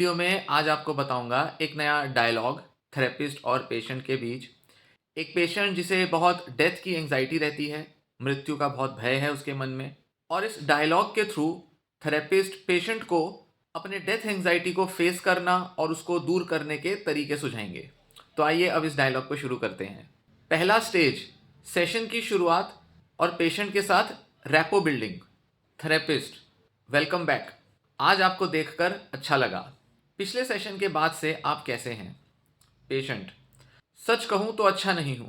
Video में आज आपको बताऊंगा एक नया डायलॉग थेरेपिस्ट और पेशेंट के बीच। एक पेशेंट जिसे बहुत डेथ की एंजाइटी रहती है, मृत्यु का बहुत भय है उसके मन में, और इस डायलॉग के थ्रू थेरेपिस्ट पेशेंट को अपने डेथ एंजाइटी को फेस करना और उसको दूर करने के तरीके सुझाएंगे। तो आइए अब इस डायलॉग को शुरू करते हैं। पहला स्टेज, सेशन की शुरुआत और पेशेंट के साथ rapport building. Therapist: welcome back. आज आपको देखकर अच्छा लगा। पिछले सेशन के बाद से आप कैसे हैं? पेशेंट: सच कहूं तो अच्छा नहीं हूं।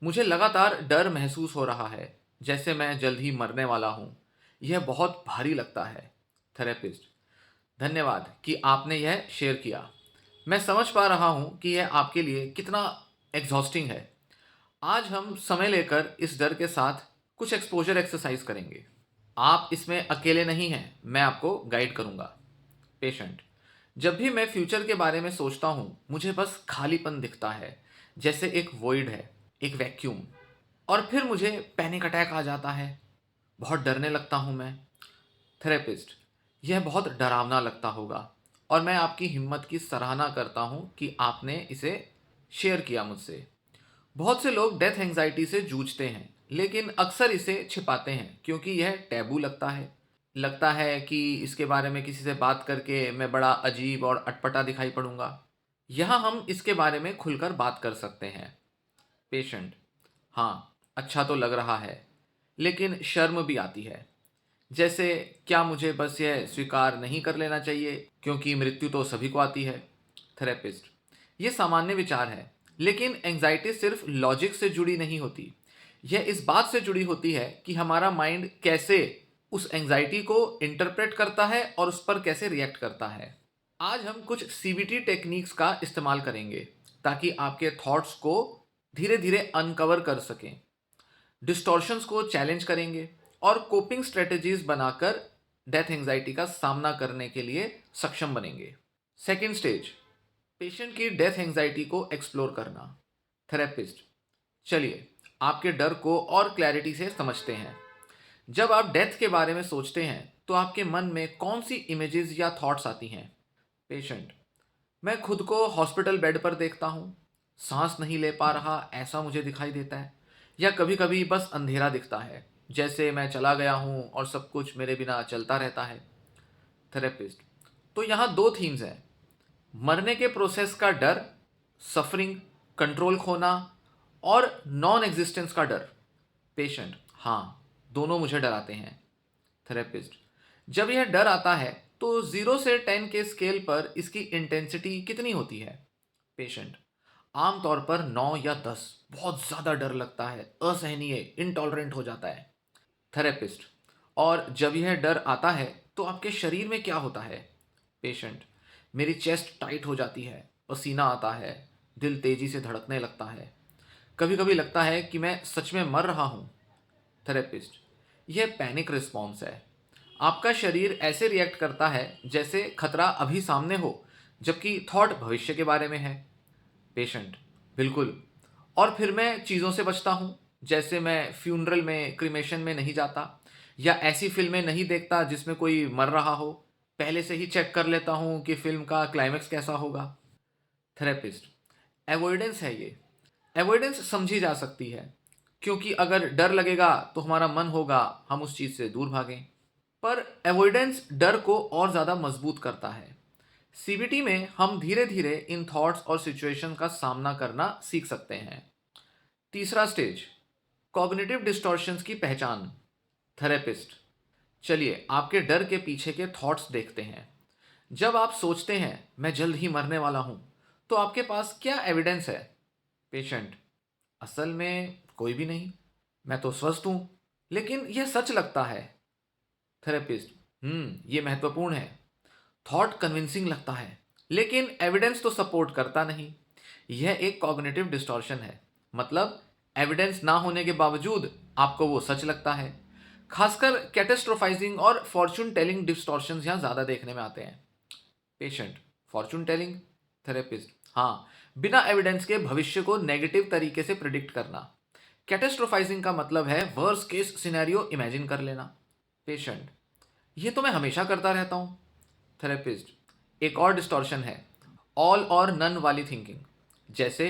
मुझे लगातार डर महसूस हो रहा है, जैसे मैं जल्द ही मरने वाला हूं। यह बहुत भारी लगता है। थेरेपिस्ट: धन्यवाद कि आपने यह शेयर किया। मैं समझ पा रहा हूं कि यह आपके लिए कितना एग्जॉस्टिंग है। आज हम समय लेकर इस डर के साथ कुछ एक्सपोजर एक्सरसाइज करेंगे। आप इसमें अकेले नहीं हैं, मैं आपको गाइड करूंगा। पेशेंट: जब भी मैं फ्यूचर के बारे में सोचता हूं, मुझे बस खालीपन दिखता है, जैसे एक वॉइड है, एक वैक्यूम। और फिर मुझे पैनिक अटैक आ जाता है। बहुत डरने लगता हूं मैं। थेरेपिस्ट: यह बहुत डरावना लगता होगा, और मैं आपकी हिम्मत की सराहना करता हूं कि आपने इसे शेयर किया मुझसे। बहुत से लोग डेथ एंजाइटी से जूझते हैं, लेकिन अक्सर इसे छिपाते हैं क्योंकि यह टैबू लगता है कि इसके बारे में किसी से बात करके मैं बड़ा अजीब और अटपटा दिखाई पड़ूंगा। यहाँ हम इसके बारे में खुलकर बात कर सकते हैं। पेशेंट: हाँ, अच्छा तो लग रहा है, लेकिन शर्म भी आती है। जैसे, क्या मुझे बस यह स्वीकार नहीं कर लेना चाहिए क्योंकि मृत्यु तो सभी को आती है? थेरेपिस्ट: ये सामान्य विचार है, लेकिन एंजाइटी सिर्फ लॉजिक से जुड़ी नहीं होती। यह इस बात से जुड़ी होती है कि हमारा माइंड कैसे उस एंजाइटी को इंटरप्रेट करता है और उस पर कैसे रिएक्ट करता है। आज हम कुछ सीबीटी टेक्निक्स का इस्तेमाल करेंगे ताकि आपके थॉट्स को धीरे धीरे अनकवर कर सकें, डिस्टॉर्शंस को चैलेंज करेंगे और कोपिंग स्ट्रेटजीज बनाकर डेथ एंजाइटी का सामना करने के लिए सक्षम बनेंगे। सेकेंड स्टेज, पेशेंट की डेथ एंजाइटी को एक्सप्लोर करना। थेरेपिस्ट: चलिए आपके डर को और क्लैरिटी से समझते हैं। जब आप डेथ के बारे में सोचते हैं तो आपके मन में कौन सी इमेजेस या थॉट्स आती हैं? पेशेंट: मैं खुद को हॉस्पिटल बेड पर देखता हूँ, सांस नहीं ले पा रहा ऐसा मुझे दिखाई देता है, या कभी कभी बस अंधेरा दिखता है, जैसे मैं चला गया हूँ और सब कुछ मेरे बिना चलता रहता है। थेरेपिस्ट: तो यहाँ दो थीम्स हैं, मरने के प्रोसेस का डर, सफरिंग, कंट्रोल खोना, और नॉन एग्जिस्टेंस का डर। पेशेंट: हाँ, दोनों मुझे डराते हैं। थेरेपिस्ट: जब यह डर आता है तो 0 से 10 के स्केल पर इसकी इंटेंसिटी कितनी होती है? पेशेंट: आमतौर पर 9 या 10। बहुत ज़्यादा डर लगता है, असहनीय, इंटॉलरेंट हो जाता है। थेरेपिस्ट: और जब यह डर आता है तो आपके शरीर में क्या होता है? पेशेंट: मेरी चेस्ट टाइट हो जाती है, पसीना आता है, दिल तेजी से धड़कने लगता है, कभी कभी लगता है कि मैं सच में मर रहा हूँ। थेरेपिस्ट: यह पैनिक रिस्पॉन्स है। आपका शरीर ऐसे रिएक्ट करता है जैसे खतरा अभी सामने हो, जबकि थॉट भविष्य के बारे में है। पेशेंट: बिल्कुल। और फिर मैं चीज़ों से बचता हूँ, जैसे मैं फ्यूनरल में, क्रिमेशन में नहीं जाता, या ऐसी फिल्में नहीं देखता जिसमें कोई मर रहा हो। पहले से ही चेक कर लेता हूँ कि फिल्म का क्लाइमेक्स कैसा होगा। थेरेपिस्ट: एवॉइडेंस है ये। एवॉइडेंस समझी जा सकती है, क्योंकि अगर डर लगेगा तो हमारा मन होगा हम उस चीज़ से दूर भागें। पर एवॉइडेंस डर को और ज़्यादा मजबूत करता है। सीबीटी में हम धीरे धीरे इन थॉट्स और सिचुएशन का सामना करना सीख सकते हैं। तीसरा स्टेज, कॉग्निटिव डिस्टॉर्शंस की पहचान। थेरेपिस्ट: चलिए आपके डर के पीछे के थॉट्स देखते हैं। जब आप सोचते हैं मैं जल्द ही मरने वाला हूं, तो आपके पास क्या एविडेंस है? पेशेंट: असल में कोई भी नहीं, मैं तो स्वस्थ हूं, लेकिन यह सच लगता है। थेरेपिस्ट: ये महत्वपूर्ण है। थॉट कन्विंसिंग लगता है, लेकिन एविडेंस तो सपोर्ट करता नहीं। यह एक कॉग्निटिव डिस्टॉर्शन है, मतलब एविडेंस ना होने के बावजूद आपको वो सच लगता है। खासकर कैटेस्ट्रोफाइजिंग और फॉर्चून टेलिंग डिस्टॉर्शंस यहाँ ज़्यादा देखने में आते हैं। Patient: Fortune telling? थेरेपिस्ट: हाँ, बिना एविडेंस के भविष्य को नेगेटिव तरीके से प्रिडिक्ट करना। कैटेस्ट्रोफाइजिंग का मतलब है वर्स्ट केस सिनेरियो इमेजिन कर लेना। पेशेंट: ये तो मैं हमेशा करता रहता हूँ। थेरेपिस्ट: एक और डिस्टॉर्शन है ऑल और नन वाली थिंकिंग, जैसे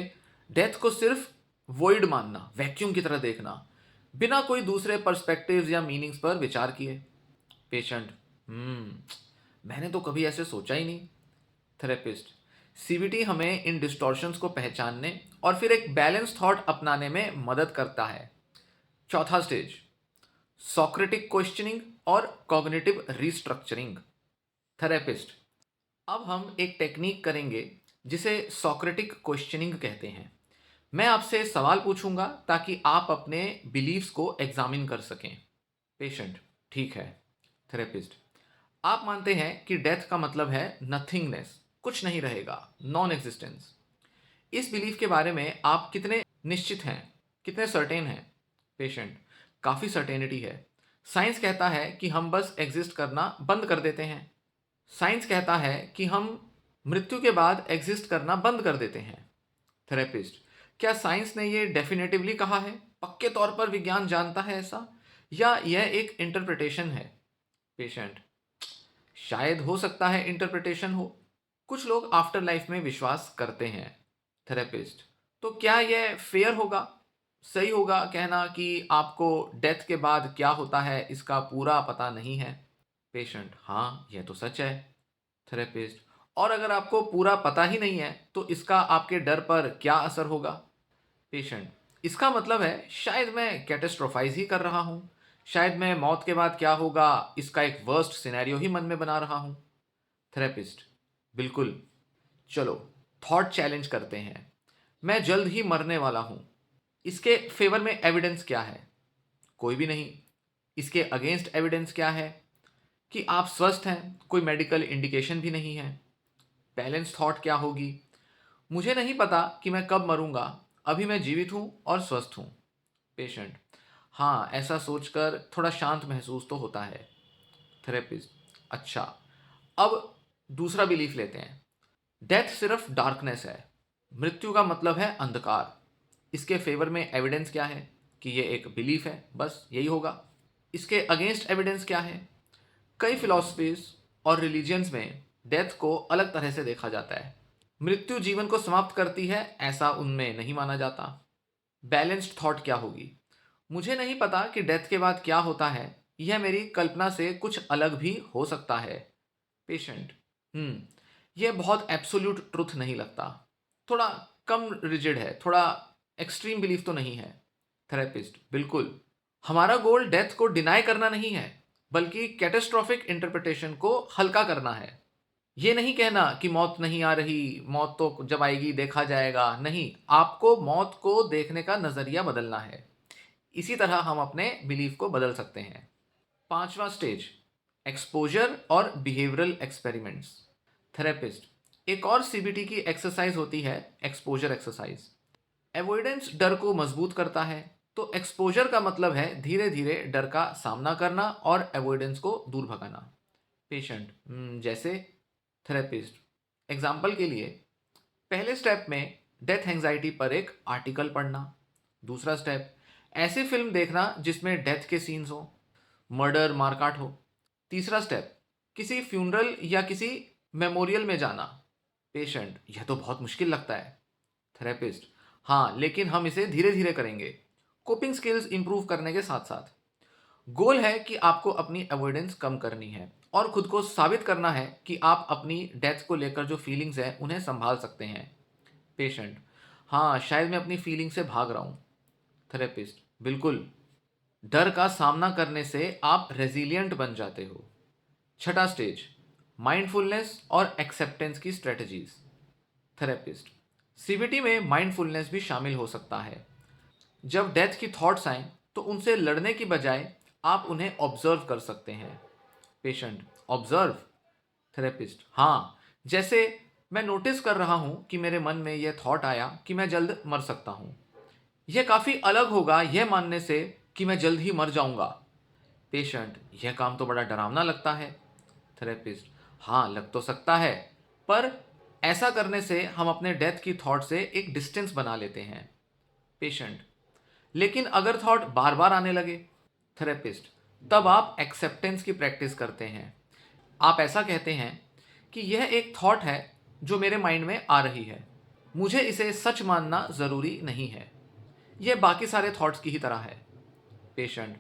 डेथ को सिर्फ वॉइड मानना, वैक्यूम की तरह देखना, बिना कोई दूसरे पर्सपेक्टिव्स या मीनिंग्स पर विचार किए। पेशेंट, मैंने तो कभी ऐसे सोचा ही नहीं। थेरेपिस्ट, सीबीटी हमें इन डिस्टॉर्शंस को पहचानने और फिर एक बैलेंस थॉट अपनाने में मदद करता है। चौथा स्टेज, सॉक्रेटिक क्वेश्चनिंग और कॉग्निटिव रीस्ट्रक्चरिंग। थेरेपिस्ट, अब हम एक टेक्निक करेंगे जिसे सॉक्रेटिक क्वेश्चनिंग कहते हैं। मैं आपसे सवाल पूछूंगा ताकि आप अपने बिलीव्स को एग्जामिन कर सकें। पेशेंट, ठीक है। थेरेपिस्ट, आप मानते हैं कि डेथ का मतलब है नथिंगनेस, कुछ नहीं रहेगा, नॉन एग्जिस्टेंस। इस बिलीफ के बारे में आप कितने निश्चित हैं, कितने सर्टेन हैं? पेशेंट, काफ़ी सर्टेनिटी है। साइंस कहता है कि हम बस एग्जिस्ट करना बंद कर देते हैं। साइंस कहता है कि हम मृत्यु के बाद एग्जिस्ट करना बंद कर देते हैं। थेरेपिस्ट, क्या साइंस ने ये डेफिनेटिवली कहा है? पक्के तौर पर विज्ञान जानता है ऐसा, या यह एक इंटरप्रिटेशन है? पेशेंट, शायद हो सकता है इंटरप्रिटेशन हो। कुछ लोग आफ्टर लाइफ में विश्वास करते हैं। थेरेपिस्ट, तो क्या यह फेयर होगा, सही होगा कहना कि आपको डेथ के बाद क्या होता है इसका पूरा पता नहीं है? पेशेंट, हाँ यह तो सच है। थेरेपिस्ट, और अगर आपको पूरा पता ही नहीं है तो इसका आपके डर पर क्या असर होगा? पेशेंट, इसका मतलब है शायद मैं कैटेस्ट्रोफाइज ही कर रहा हूँ, शायद मैं मौत के बाद क्या होगा इसका एक वर्स्ट सिनेरियो ही मन में बना रहा हूँ। थेरेपिस्ट, बिल्कुल। चलो थॉट चैलेंज करते हैं। मैं जल्द ही मरने वाला हूँ, इसके फेवर में एविडेंस क्या है? कोई भी नहीं। इसके अगेंस्ट एविडेंस क्या है? कि आप स्वस्थ हैं, कोई मेडिकल इंडिकेशन भी नहीं है। बैलेंस थॉट क्या होगी? मुझे नहीं पता कि मैं कब मरूंगा, अभी मैं जीवित हूँ और स्वस्थ हूँ। पेशेंट, हाँ ऐसा सोचकर थोड़ा शांत महसूस तो होता है। थेरेपिस्ट, अच्छा, अब दूसरा बिलीफ लेते हैं। डेथ सिर्फ डार्कनेस है, मृत्यु का मतलब है अंधकार। इसके फेवर में एविडेंस क्या है? कि ये एक बिलीफ है, बस यही होगा। इसके अगेंस्ट एविडेंस क्या है? कई फिलॉसफीज और रिलीजियंस में डेथ को अलग तरह से देखा जाता है। मृत्यु जीवन को समाप्त करती है ऐसा उनमें नहीं माना जाता। बैलेंस्ड थॉट क्या होगी? मुझे नहीं पता कि डेथ के बाद क्या होता है, यह मेरी कल्पना से कुछ अलग भी हो सकता है। पेशेंट, यह बहुत एब्सोल्यूट ट्रुथ नहीं लगता, थोड़ा कम रिजिड है, थोड़ा एक्सट्रीम बिलीफ तो नहीं है। थेरेपिस्ट, बिल्कुल। हमारा गोल डेथ को डिनाई करना नहीं है, बल्कि कैटेस्ट्रॉफिक इंटरप्रिटेशन को हल्का करना है। ये नहीं कहना कि मौत नहीं आ रही, मौत तो जब आएगी देखा जाएगा, नहीं, आपको मौत को देखने का नजरिया बदलना है। इसी तरह हम अपने बिलीफ को बदल सकते हैं। पांचवा स्टेज, एक्सपोजर और बिहेवियरल एक्सपेरिमेंट्स। थेरेपिस्ट, एक और सीबीटी की एक्सरसाइज होती है एक्सपोजर एक्सरसाइज। एवॉइडेंस डर को मजबूत करता है, तो एक्सपोजर का मतलब है धीरे धीरे डर का सामना करना और एवॉइडेंस को दूर भगाना। पेशेंट, जैसे? थेरेपिस्ट, एग्जाम्पल के लिए, पहले स्टेप में डेथ एंजाइटी पर एक आर्टिकल पढ़ना। दूसरा स्टेप, ऐसी फिल्म देखना जिसमें डेथ के सीन्स हो, मर्डर मारकाट हो। तीसरा स्टेप, किसी फ्यूनरल या किसी मेमोरियल में जाना। पेशेंट, यह तो बहुत मुश्किल लगता है। थेरेपिस्ट, हाँ लेकिन हम इसे धीरे धीरे करेंगे, कोपिंग स्किल्स इंप्रूव करने के साथ साथ। गोल है कि आपको अपनी अवॉइडेंस कम करनी है और खुद को साबित करना है कि आप अपनी डेथ को लेकर जो फीलिंग्स हैं उन्हें संभाल सकते हैं। पेशेंट, हाँ शायद मैं अपनी फीलिंग से भाग रहा हूँ। थेरेपिस्ट, बिल्कुल। डर का सामना करने से आप रेजिलियंट बन जाते हो। छठा स्टेज, माइंडफुलनेस और एक्सेप्टेंस की स्ट्रेटजीज। थेरेपिस्ट, सीबीटी में माइंडफुलनेस भी शामिल हो सकता है। जब डेथ की थॉट्स आएं तो उनसे लड़ने की बजाय आप उन्हें ऑब्जर्व कर सकते हैं। Patient, observe? थेरेपिस्ट, हाँ, जैसे मैं नोटिस कर रहा हूं कि मेरे मन में यह थॉट आया कि मैं जल्द मर सकता हूं। यह काफ़ी अलग होगा यह मानने से कि मैं जल्द ही मर जाऊंगा। पेशेंट, यह काम तो बड़ा डरावना लगता है। थेरेपिस्ट, हाँ लग तो सकता है, पर ऐसा करने से हम अपने डेथ की थॉट से एक डिस्टेंस बना लेते हैं। पेशेंट, लेकिन अगर थॉट बार बार आने लगे? थेरेपिस्ट, तब आप एक्सेप्टेंस की प्रैक्टिस करते हैं। आप ऐसा कहते हैं कि यह एक थॉट है जो मेरे माइंड में आ रही है, मुझे इसे सच मानना ज़रूरी नहीं है, यह बाकी सारे थॉट्स की ही तरह है। पेशेंट,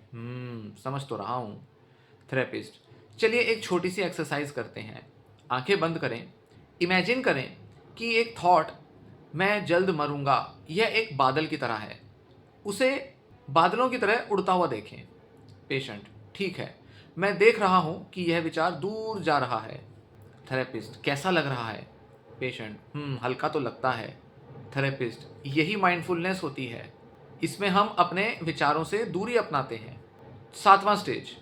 समझ तो रहा हूँ। थेरेपिस्ट, चलिए एक छोटी सी एक्सरसाइज करते हैं। आंखें बंद करें, इमेजिन करें कि एक थॉट, मैं जल्द मरूंगा, यह एक बादल की तरह है, उसे बादलों की तरह उड़ता हुआ देखें। पेशेंट, ठीक है, मैं देख रहा हूँ कि यह विचार दूर जा रहा है। थेरेपिस्ट, कैसा लग रहा है? पेशेंट, हल्का तो लगता है। थेरेपिस्ट, यही माइंडफुलनेस होती है, इसमें हम अपने विचारों से दूरी अपनाते हैं। 7वां स्टेज,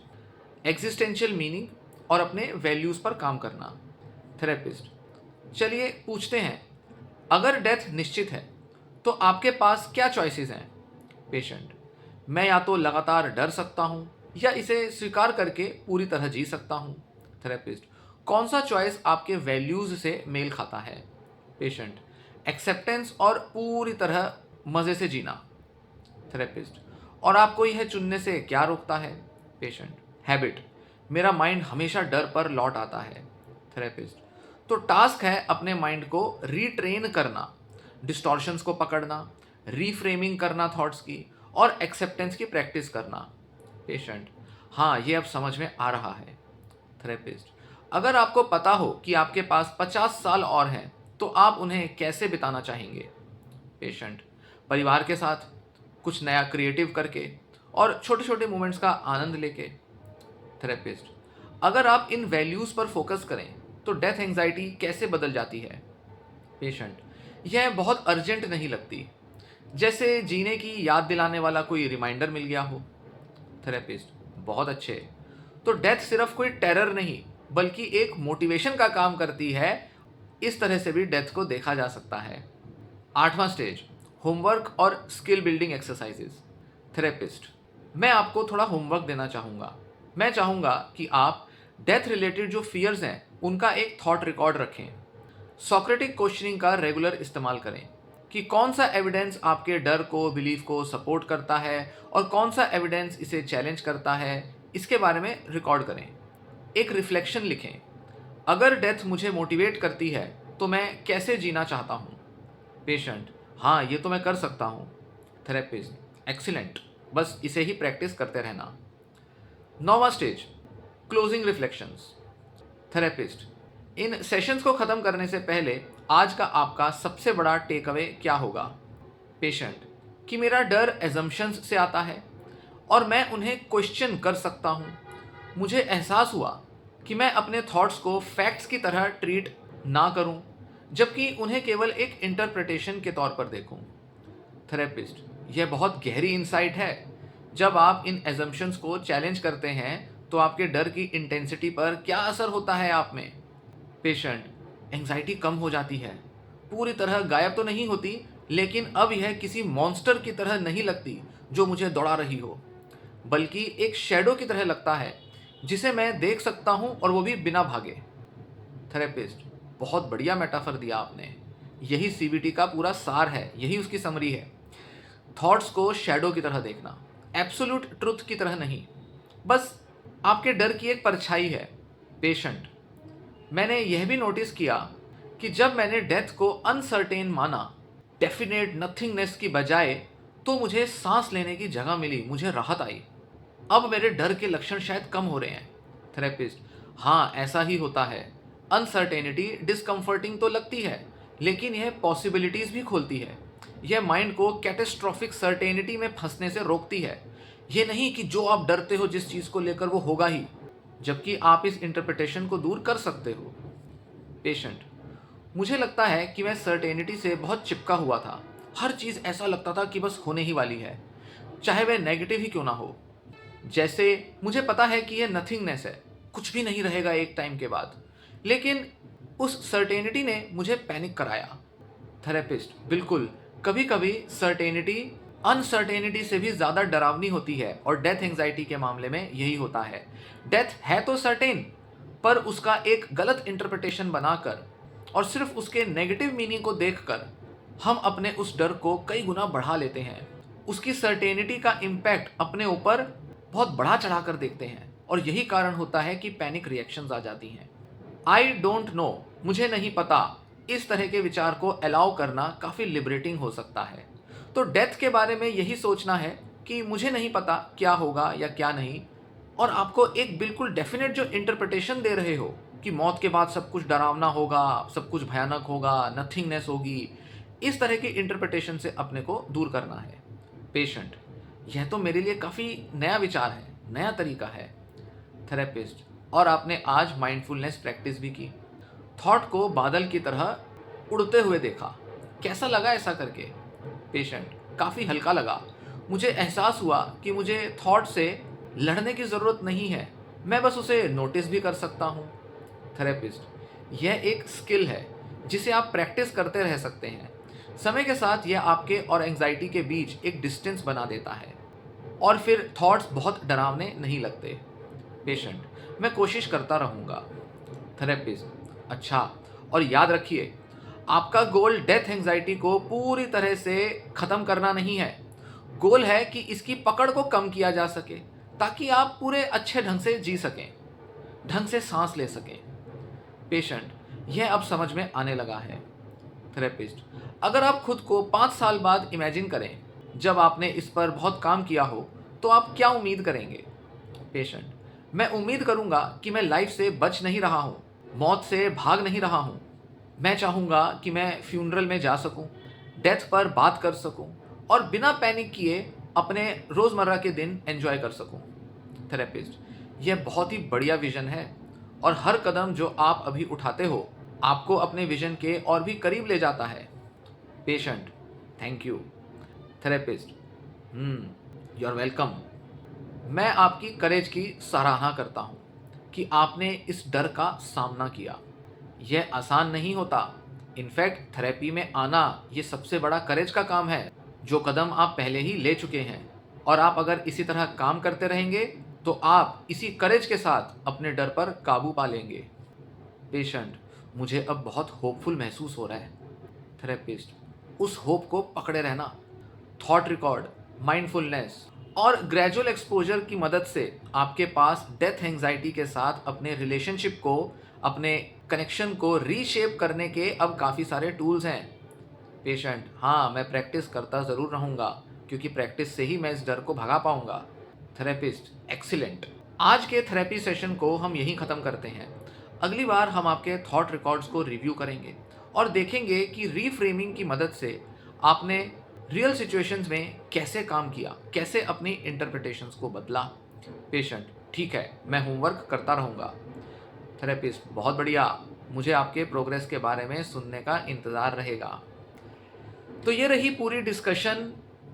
एग्जिस्टेंशियल मीनिंग और अपने वैल्यूज़ पर काम करना। थेरेपिस्ट, चलिए पूछते हैं, अगर डेथ निश्चित है तो आपके पास क्या चॉइसेस हैं? पेशेंट, मैं या तो लगातार डर सकता हूँ या इसे स्वीकार करके पूरी तरह जी सकता हूँ। थेरेपिस्ट, कौन सा चॉइस आपके वैल्यूज़ से मेल खाता है? पेशेंट, एक्सेप्टेंस और पूरी तरह मज़े से जीना। थेरेपिस्ट, और आपको यह चुनने से क्या रोकता है? पेशेंट, हैबिट, मेरा माइंड हमेशा डर पर लौट आता है। थेरेपिस्ट, तो टास्क है अपने माइंड को रीट्रेन करना, डिस्टॉर्शंस को पकड़ना, रीफ्रेमिंग करना थॉट्स की, और एक्सेप्टेंस की प्रैक्टिस करना। पेशेंट, हाँ, ये अब समझ में आ रहा है। थेरेपिस्ट, अगर आपको पता हो कि आपके पास 50 साल और हैं तो आप उन्हें कैसे बिताना चाहेंगे? पेशेंट, परिवार के साथ, कुछ नया क्रिएटिव करके और छोटे छोटे मोमेंट्स का आनंद लेके। थेरेपिस्ट, अगर आप इन वैल्यूज़ पर फोकस करें तो डेथ एंजाइटी कैसे बदल जाती है? पेशेंट, यह बहुत अर्जेंट नहीं लगती, जैसे जीने की याद दिलाने वाला कोई रिमाइंडर मिल गया हो। थेरेपिस्ट, बहुत अच्छे, तो डेथ सिर्फ कोई टेरर नहीं बल्कि एक मोटिवेशन का काम करती है, इस तरह से भी डेथ को देखा जा सकता है। 8वां स्टेज, होमवर्क और स्किल बिल्डिंग एक्सरसाइजेस। थेरेपिस्ट, मैं आपको थोड़ा होमवर्क देना चाहूँगा। मैं चाहूँगा कि आप डेथ रिलेटेड जो फियर्स हैं उनका एक थॉट रिकॉर्ड रखें, सॉक्रेटिक क्वेश्चनिंग का रेगुलर इस्तेमाल करें कि कौन सा एविडेंस आपके डर को, बिलीफ को सपोर्ट करता है और कौन सा एविडेंस इसे चैलेंज करता है, इसके बारे में रिकॉर्ड करें। एक रिफ्लेक्शन लिखें, अगर डेथ मुझे मोटिवेट करती है तो मैं कैसे जीना चाहता हूँ? पेशेंट, हाँ, ये तो मैं कर सकता हूँ। थेरेपिस्ट, एक्सीलेंट, बस इसे ही प्रैक्टिस करते रहना। 9वां स्टेज, क्लोजिंग रिफ्लेक्शंस। थेरेपिस्ट, इन सेशंस को ख़त्म करने से पहले आज का आपका सबसे बड़ा टेक अवे क्या होगा? पेशेंट, कि मेरा डर एजम्पशंस से आता है और मैं उन्हें क्वेश्चन कर सकता हूँ। मुझे एहसास हुआ कि मैं अपने थॉट्स को फैक्ट्स की तरह ट्रीट ना करूँ, जबकि उन्हें केवल एक इंटरप्रिटेशन के तौर पर देखूँ। थेरेपिस्ट, यह बहुत गहरी इंसाइट है। जब आप इन एजम्पशंस को चैलेंज करते हैं तो आपके डर की इंटेंसिटी पर क्या असर होता है आप में? पेशेंट, एंग्जाइटी कम हो जाती है, पूरी तरह गायब तो नहीं होती, लेकिन अब यह किसी मॉन्स्टर की तरह नहीं लगती जो मुझे दौड़ा रही हो, बल्कि एक शैडो की तरह लगता है जिसे मैं देख सकता हूँ और वो भी बिना भागे। थेरेपिस्ट, बहुत बढ़िया मेटाफर दिया आपने, यही सीबीटी का पूरा सार है, यही उसकी समरी है। थॉट्स को शैडो की तरह देखना, एब्सोल्यूट ट्रुथ की तरह नहीं, बस आपके डर की एक परछाई है। पेशेंट, मैंने यह भी नोटिस किया कि जब मैंने डेथ को अनसर्टेन माना, डेफिनेट नथिंगनेस की बजाय, तो मुझे सांस लेने की जगह मिली, मुझे राहत आई। अब मेरे डर के लक्षण शायद कम हो रहे हैं। थेरेपिस्ट, हाँ, ऐसा ही होता है। अनसर्टेनिटी डिस्कम्फर्टिंग तो लगती है, लेकिन यह पॉसिबिलिटीज़ भी खोलती है। यह माइंड को कैटेस्ट्रॉफिक सर्टेनिटी में फंसने से रोकती है। ये नहीं कि जो आप डरते हो जिस चीज़ को लेकर वो होगा ही, जबकि आप इस इंटरप्रिटेशन को दूर कर सकते हो। पेशेंट, मुझे लगता है कि मैं सर्टेनिटी से बहुत चिपका हुआ था। हर चीज़ ऐसा लगता था कि बस होने ही वाली है, चाहे वह नेगेटिव ही क्यों ना हो। जैसे मुझे पता है कि यह नथिंगनेस है, कुछ भी नहीं रहेगा एक टाइम के बाद, लेकिन उस सर्टेनिटी ने मुझे पैनिक कराया। थेरेपिस्ट, बिल्कुल, कभी कभी सर्टेनिटी अनसर्टेनिटी से भी ज़्यादा डरावनी होती है और डेथ एंजाइटी के मामले में यही होता है। डेथ है तो सर्टेन, पर उसका एक गलत इंटरप्रिटेशन बनाकर और सिर्फ उसके नेगेटिव मीनिंग को देखकर हम अपने उस डर को कई गुना बढ़ा लेते हैं। उसकी सर्टेनिटी का इम्पैक्ट अपने ऊपर बहुत बढ़ा चढ़ा कर देखते हैं और यही कारण होता है कि पैनिक रिएक्शंस आ जाती हैं। आई डोंट नो, मुझे नहीं पता, इस तरह के विचार को अलाउ करना काफ़ी लिबरेटिंग हो सकता है। तो डेथ के बारे में यही सोचना है कि मुझे नहीं पता क्या होगा या क्या नहीं, और आपको एक बिल्कुल डेफिनेट जो इंटरप्रिटेशन दे रहे हो कि मौत के बाद सब कुछ डरावना होगा, सब कुछ भयानक होगा, नथिंगनेस होगी, इस तरह की इंटरप्रिटेशन से अपने को दूर करना है। पेशेंट, यह तो मेरे लिए काफ़ी नया विचार है, नया तरीका है। थेरेपिस्ट, और आपने आज माइंडफुलनेस प्रैक्टिस भी की, थॉट को बादल की तरह उड़ते हुए देखा, कैसा लगा ऐसा करके? पेशेंट, काफ़ी हल्का लगा। मुझे एहसास हुआ कि मुझे थॉट से लड़ने की ज़रूरत नहीं है, मैं बस उसे नोटिस भी कर सकता हूँ। थेरेपिस्ट, यह एक स्किल है जिसे आप प्रैक्टिस करते रह सकते हैं। समय के साथ यह आपके और एंग्जाइटी के बीच एक डिस्टेंस बना देता है और फिर थॉट्स बहुत डरावने नहीं लगते। पेशेंट, मैं कोशिश करता रहूँगा। थेरेपिस्ट, अच्छा, और याद रखिए, आपका गोल डेथ एंग्जाइटी को पूरी तरह से ख़त्म करना नहीं है। गोल है कि इसकी पकड़ को कम किया जा सके ताकि आप पूरे अच्छे ढंग से जी सकें, ढंग से सांस ले सकें। पेशेंट, यह अब समझ में आने लगा है। थेरेपिस्ट, अगर आप खुद को 5 साल बाद इमेजिन करें, जब आपने इस पर बहुत काम किया हो, तो आप क्या उम्मीद करेंगे? पेशेंट, मैं उम्मीद करूंगा कि मैं लाइफ से बच नहीं रहा हूँ, मौत से भाग नहीं रहा हूँ। मैं चाहूँगा कि मैं फ्यूनरल में जा सकूँ, डेथ पर बात कर सकूँ और बिना पैनिक किए अपने रोज़मर्रा के दिन एंजॉय कर सकूँ। थेरेपिस्ट, यह बहुत ही बढ़िया विज़न है और हर कदम जो आप अभी उठाते हो, आपको अपने विज़न के और भी करीब ले जाता है। Patient, thank you. Therapist, you are welcome. मैं आपकी करेज की सराहना करता हूँ कि आपने इस डर का सामना किया। यह आसान नहीं होता। इनफैक्ट थेरेपी में आना ये सबसे बड़ा करेज का काम है, जो कदम आप पहले ही ले चुके हैं। और आप अगर इसी तरह काम करते रहेंगे तो आप इसी करेज के साथ अपने डर पर काबू पा लेंगे। पेशेंट, मुझे अब बहुत होपफुल महसूस हो रहा है। थेरेपिस्ट, उस होप को पकड़े रहना। थॉट रिकॉर्ड, माइंडफुलनेस और ग्रेजुअल एक्सपोजर की मदद से आपके पास डेथ एंग्जाइटी के साथ अपने रिलेशनशिप को, अपने कनेक्शन को रीशेप करने के अब काफ़ी सारे टूल्स हैं। पेशेंट, हाँ, मैं प्रैक्टिस करता ज़रूर रहूँगा, क्योंकि प्रैक्टिस से ही मैं इस डर को भगा पाऊँगा। Therapist, excellent. आज के थेरेपी सेशन को हम यहीं ख़त्म करते हैं। अगली बार हम आपके थॉट रिकॉर्ड्स को रिव्यू करेंगे और देखेंगे कि रीफ्रेमिंग की मदद से आपने रियल सिचुएशंस में कैसे काम किया, कैसे अपनी इंटरप्रिटेशंस को बदला। पेशेंट, ठीक है, मैं होमवर्क करता रहूँगा। थेरेपिस्ट, बहुत बढ़िया, मुझे आपके प्रोग्रेस के बारे में सुनने का इंतज़ार रहेगा। तो ये रही पूरी डिस्कशन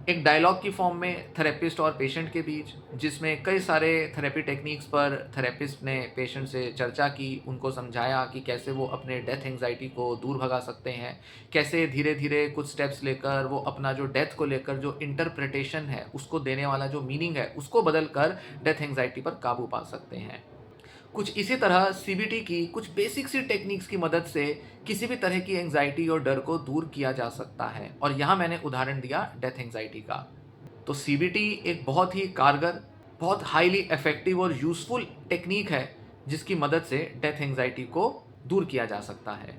एक डायलॉग की फॉर्म में थेरेपिस्ट और पेशेंट के बीच, जिसमें कई सारे थेरेपी टेक्निक्स पर थेरेपिस्ट ने पेशेंट से चर्चा की, उनको समझाया कि कैसे वो अपने डेथ एंग्जाइटी को दूर भगा सकते हैं, कैसे धीरे धीरे कुछ स्टेप्स लेकर वो अपना जो डेथ को लेकर जो इंटरप्रिटेशन है, उसको देने वाला जो मीनिंग है, उसको बदल कर डेथ एंग्जाइटी पर काबू पा सकते हैं। कुछ इसी तरह सीबीटी की कुछ बेसिक सी टेक्निक्स की मदद से किसी भी तरह की एंग्जाइटी और डर को दूर किया जा सकता है, और यहाँ मैंने उदाहरण दिया डेथ एंग्जाइटी का। तो सीबीटी एक बहुत ही कारगर, बहुत हाईली इफेक्टिव और यूज़फुल टेक्निक है जिसकी मदद से डेथ एंग्जाइटी को दूर किया जा सकता है।